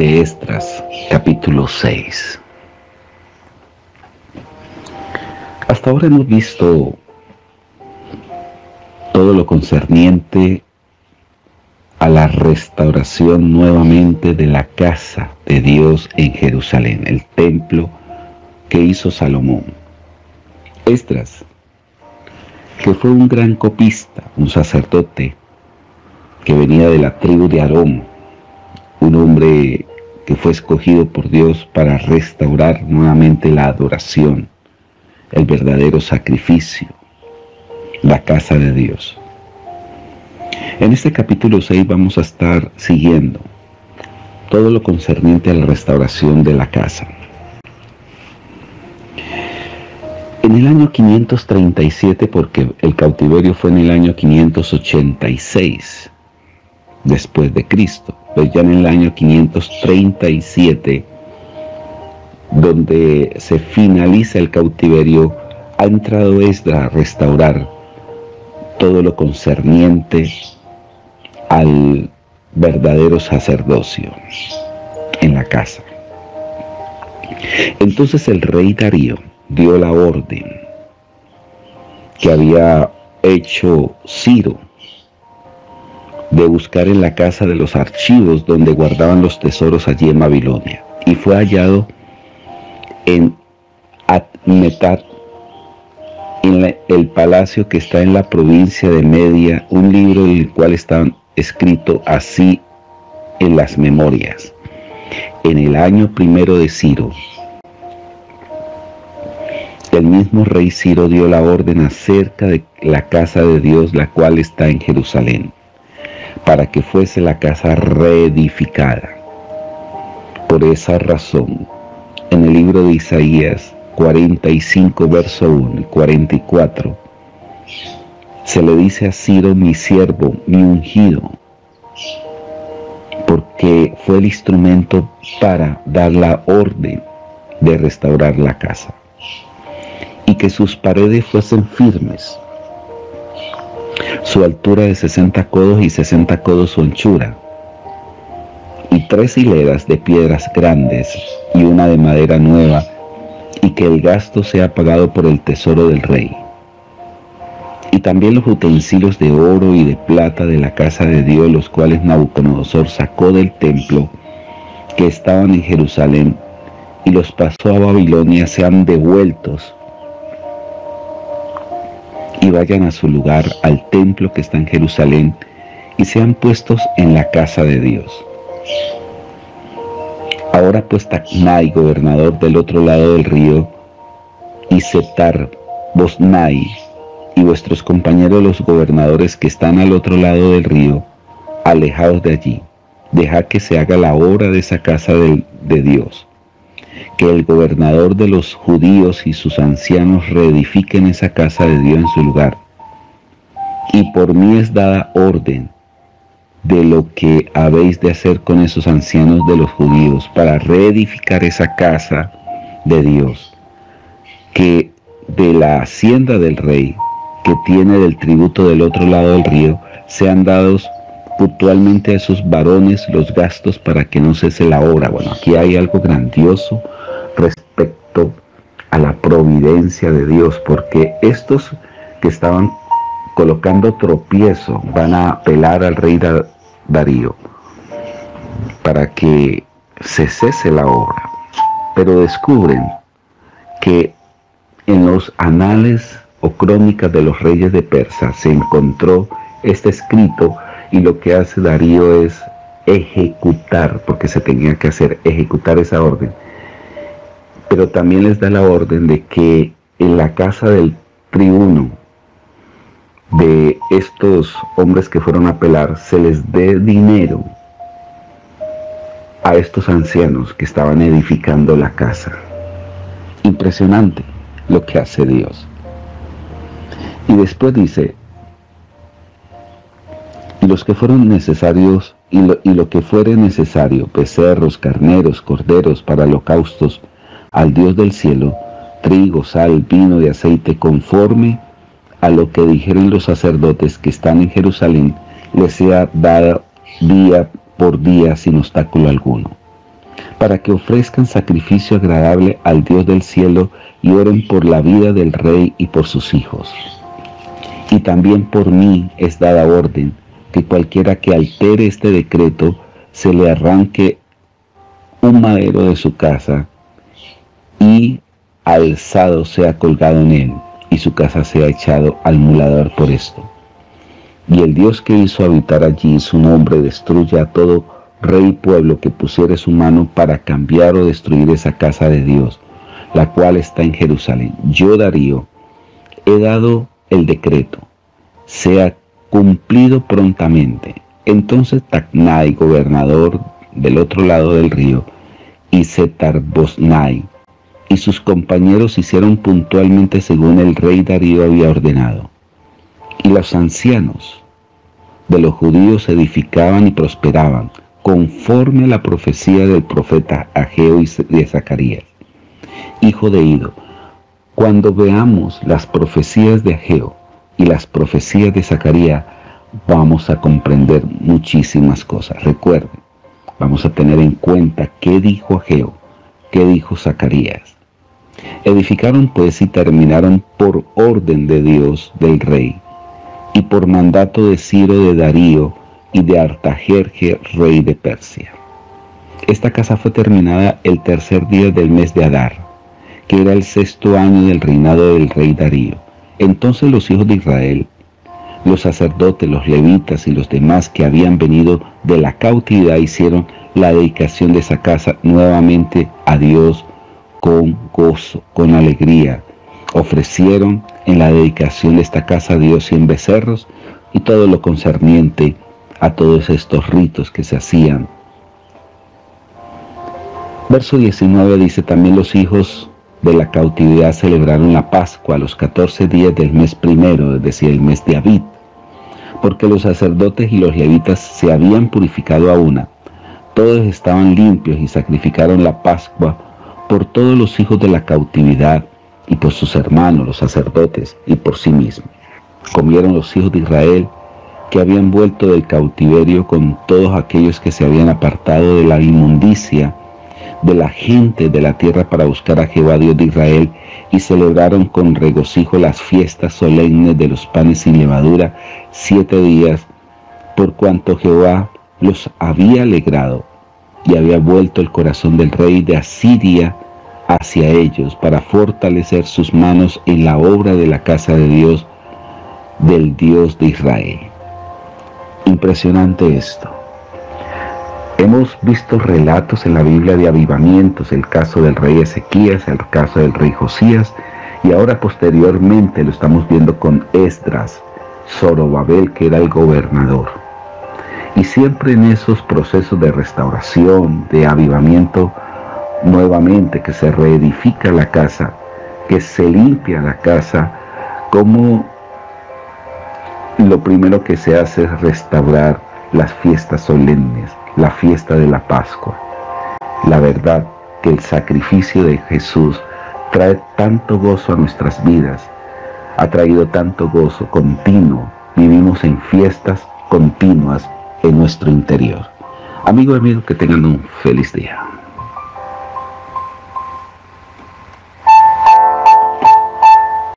de Esdras, capítulo 6. Hasta ahora hemos visto todo lo concerniente a la restauración nuevamente de la casa de Dios en Jerusalén, el templo que hizo Salomón. Esdras, que fue un gran copista, un sacerdote que venía de la tribu de Aarón, un hombre que fue escogido por Dios para restaurar nuevamente la adoración, el verdadero sacrificio, la casa de Dios. En este capítulo 6 vamos a estar siguiendo todo lo concerniente a la restauración de la casa. En el año 537, porque el cautiverio fue en el año 586 después de Cristo, pues ya en el año 537, donde se finaliza el cautiverio, ha entrado Esdras a restaurar todo lo concerniente al verdadero sacerdocio en la casa. Entonces el rey Darío dio la orden que había hecho Ciro de buscar en la casa de los archivos donde guardaban los tesoros allí en Babilonia, y fue hallado en Admetat, en el palacio que está en la provincia de Media, un libro en el cual está escrito así en las memorias: en el año primero de Ciro, el mismo rey Ciro dio la orden acerca de la casa de Dios, la cual está en Jerusalén, para que fuese la casa reedificada. Por esa razón, en el libro de Isaías 45, verso 1 y 44, se le dice a Ciro: mi siervo, mi ungido, porque fue el instrumento para dar la orden de restaurar la casa, y que sus paredes fuesen firmes, su altura de 60 codos y 60 codos su anchura, y 3 hileras de piedras grandes y una de madera nueva, y que el gasto sea pagado por el tesoro del rey. Y también los utensilios de oro y de plata de la casa de Dios, los cuales Nabucodonosor sacó del templo que estaban en Jerusalén y los pasó a Babilonia, sean devueltos y vayan a su lugar, al templo que está en Jerusalén, y sean puestos en la casa de Dios. Ahora pues Tacnai, gobernador del otro lado del río, y Setar-Boznai, y vuestros compañeros los gobernadores que están al otro lado del río, alejados de allí, dejad que se haga la obra de esa casa de Dios, que el gobernador de los judíos y sus ancianos reedifiquen esa casa de Dios en su lugar. Y por mí es dada orden de lo que habéis de hacer con esos ancianos de los judíos para reedificar esa casa de Dios, que de la hacienda del rey, que tiene del tributo del otro lado del río, sean dados puntualmente a esos varones los gastos para que no cese la obra. Bueno, aquí hay algo grandioso respecto a la providencia de Dios, porque estos que estaban colocando tropiezo van a apelar al rey Darío para que se cese la obra, pero descubren que en los anales o crónicas de los reyes de Persia se encontró este escrito, y lo que hace Darío es ejecutar, porque se tenía que hacer, ejecutar esa orden. Pero también les da la orden de que en la casa del tribuno de estos hombres que fueron a apelar se les dé dinero a estos ancianos que estaban edificando la casa. Impresionante lo que hace Dios. Y después dice: y los que fueron necesarios, y lo que fuere necesario, becerros, carneros, corderos para holocaustos al Dios del cielo, trigo, sal, vino y aceite, conforme a lo que dijeren los sacerdotes que están en Jerusalén, les sea dada día por día sin obstáculo alguno. para que ofrezcan sacrificio agradable al Dios del cielo y oren por la vida del rey y por sus hijos. Y también por mí es dada orden que cualquiera que altere este decreto se le arranque un madero de su casa y alzado sea colgado en él, y su casa sea echado al muladar por esto. Y el Dios que hizo habitar allí su nombre destruya a todo rey y pueblo que pusiere su mano para cambiar o destruir esa casa de Dios, la cual está en Jerusalén. Yo, Darío, he dado el decreto, sea cumplido prontamente. Entonces Tacnai, gobernador del otro lado del río, y Setar-Boznai y sus compañeros hicieron puntualmente según el rey Darío había ordenado. Y los ancianos de los judíos edificaban y prosperaban, conforme a la profecía del profeta Ageo y de Zacarías, hijo de Ido. Cuando veamos las profecías de Ageo y las profecías de Zacarías, vamos a comprender muchísimas cosas. Recuerden, vamos a tener en cuenta qué dijo Ageo, qué dijo Zacarías. Edificaron pues y terminaron por orden de Dios del rey, y por mandato de Ciro de Darío y de Artajerje, rey de Persia. Esta casa fue terminada el tercer día del mes de Adar, que era el 6º año del reinado del rey Darío. Entonces los hijos de Israel, los sacerdotes, los levitas y los demás que habían venido de la cautividad hicieron la dedicación de esa casa nuevamente a Dios con gozo, con alegría. Ofrecieron en la dedicación de esta casa a Dios 100 becerros y todo lo concerniente a todos estos ritos que se hacían. Verso 19 dice: también los hijos de la cautividad celebraron la Pascua a los 14 días del mes primero, es decir, el mes de Abib, porque los sacerdotes y los levitas se habían purificado a una. Todos estaban limpios y sacrificaron la Pascua por todos los hijos de la cautividad y por sus hermanos, los sacerdotes, y por sí mismos. Comieron los hijos de Israel que habían vuelto del cautiverio con todos aquellos que se habían apartado de la inmundicia de la gente de la tierra para buscar a Jehová Dios de Israel, y celebraron con regocijo las fiestas solemnes de los panes sin levadura 7 días, por cuanto Jehová los había alegrado y había vuelto el corazón del rey de Asiria hacia ellos para fortalecer sus manos en la obra de la casa de Dios, del Dios de Israel. Impresionante esto. Hemos visto relatos en la Biblia de avivamientos, el caso del rey Ezequías, el caso del rey Josías, y ahora posteriormente lo estamos viendo con Esdras, Zorobabel, que era el gobernador. Y siempre en esos procesos de restauración, de avivamiento, nuevamente que se reedifica la casa, que se limpia la casa, como lo primero que se hace es restaurar las fiestas solemnes, la fiesta de la Pascua. La verdad que el sacrificio de Jesús trae tanto gozo a nuestras vidas, ha traído tanto gozo continuo. Vivimos en fiestas continuas en nuestro interior. Amigo y amigo, que tengan un feliz día.